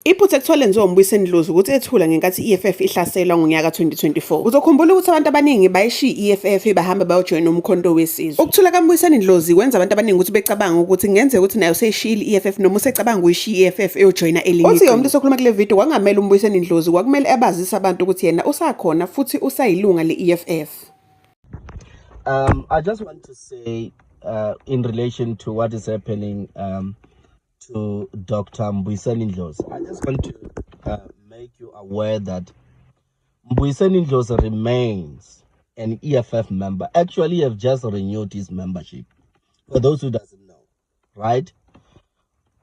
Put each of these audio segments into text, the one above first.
Iphutha Elenziwa iNdlozi ukuthi ethula ngenkathi iEFF ihlaselwa ngonyaka 2024. Uzokhumbula ukuthi abantu abaningi bayishiya iEFF bahamba bayojoyina umkhonto wesizwe. Ukuthula kaMbuyiseni kwenza abantu abaningi ukuthi becabanga ukuthi kungenzeka ukuthi nayo seyishiyile iEFF noma usecabanga ukuyishiya iEFF eyojoyina elinye. Uthi yomntu sokhuluma kule video kwangamela uMbuyiseni kwakumele abazise abantu ukuthi yena usakhona futhi usayilunga leEFF. I just want to say in relation to what is happening to Dr. Mbuyiseni, I just want to make you aware that Mbuyiseni remains an EFF member. Actually, have just renewed his membership, for those who doesn't know, right?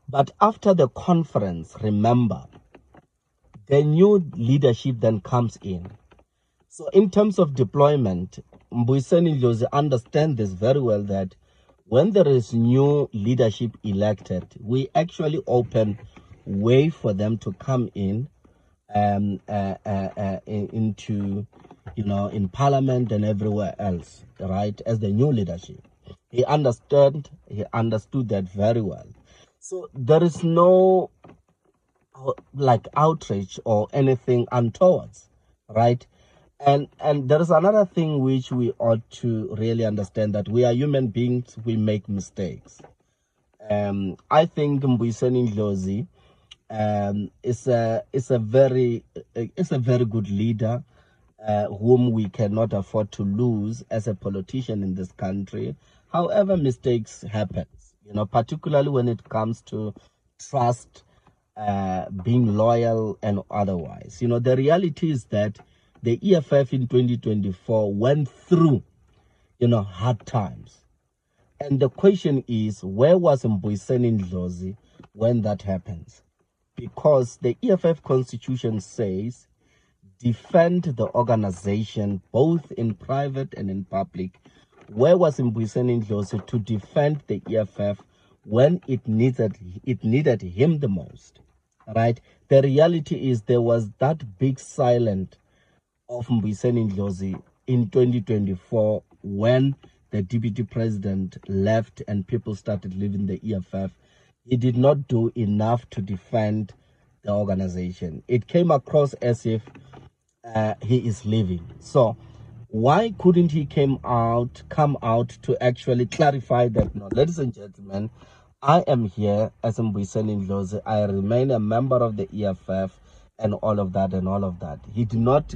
But after the conference, remember, the new leadership then comes in. So in terms of deployment, Mbuyiseni understand this very well, that when there is new leadership elected, we actually open way for them to come in into, in parliament and everywhere else, right, as the new leadership. He understood that very well. So there is no like outrage or anything untowards, right? And there is another thing which we ought to really understand, that we are human beings, we make mistakes. I think Mbuyiseni is a very good leader whom we cannot afford to lose as a politician in this country. However, mistakes happen, particularly when it comes to trust, being loyal and otherwise. The reality is that the EFF in 2024 went through, hard times. And the question is, where was Mbuyiseni when that happens? Because the EFF constitution says, defend the organization both in private and in public. Where was Mbuyiseni to defend the EFF when it needed him the most, right? The reality is there was that big silence of Mbuyiseni in 2024 when the deputy president left and people started leaving the EFF. He did not do enough to defend the organization. It came across as if he is leaving. So why couldn't he come out to actually clarify that? No, ladies and gentlemen, I am here as Mbuyiseni. I remain a member of the EFF and all of that. He did not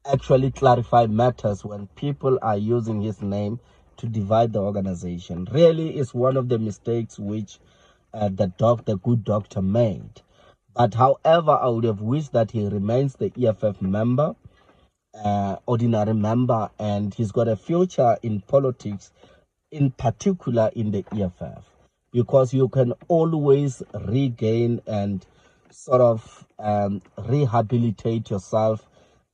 actually clarify matters when people are using his name to divide the organization. Really is one of the mistakes which the good doctor made. But however, I would have wished that he remains the EFF member, ordinary member, and he's got a future in politics, in particular in the EFF, because you can always regain and sort of rehabilitate yourself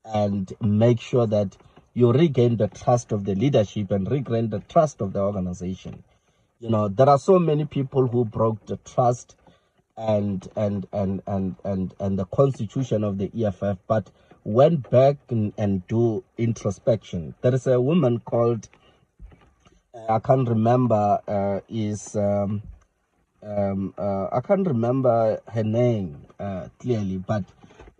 and make sure that you regain the trust of the leadership and regain the trust of the organization. There are so many people who broke the trust and the constitution of the EFF, but went back and do introspection. There is a woman called I can't remember I can't remember her name clearly, but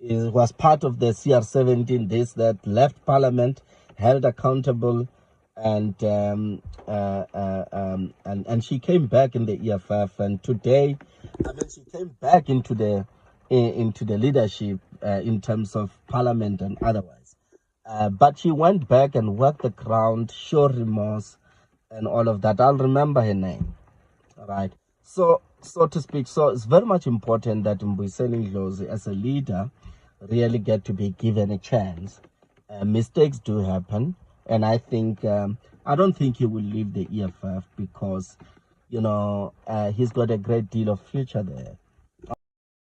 it was part of the CR17, this that left parliament, held accountable, and she came back in the EFF, and today, she came back into the leadership in terms of parliament and otherwise. But she went back and worked the ground, showed remorse, and all of that. I'll remember her name, right? So to speak. So it's very much important that Mbuyiseni as a leader really get to be given a chance. Mistakes do happen, and I think I don't think he will leave the EFF because he's got a great deal of future there.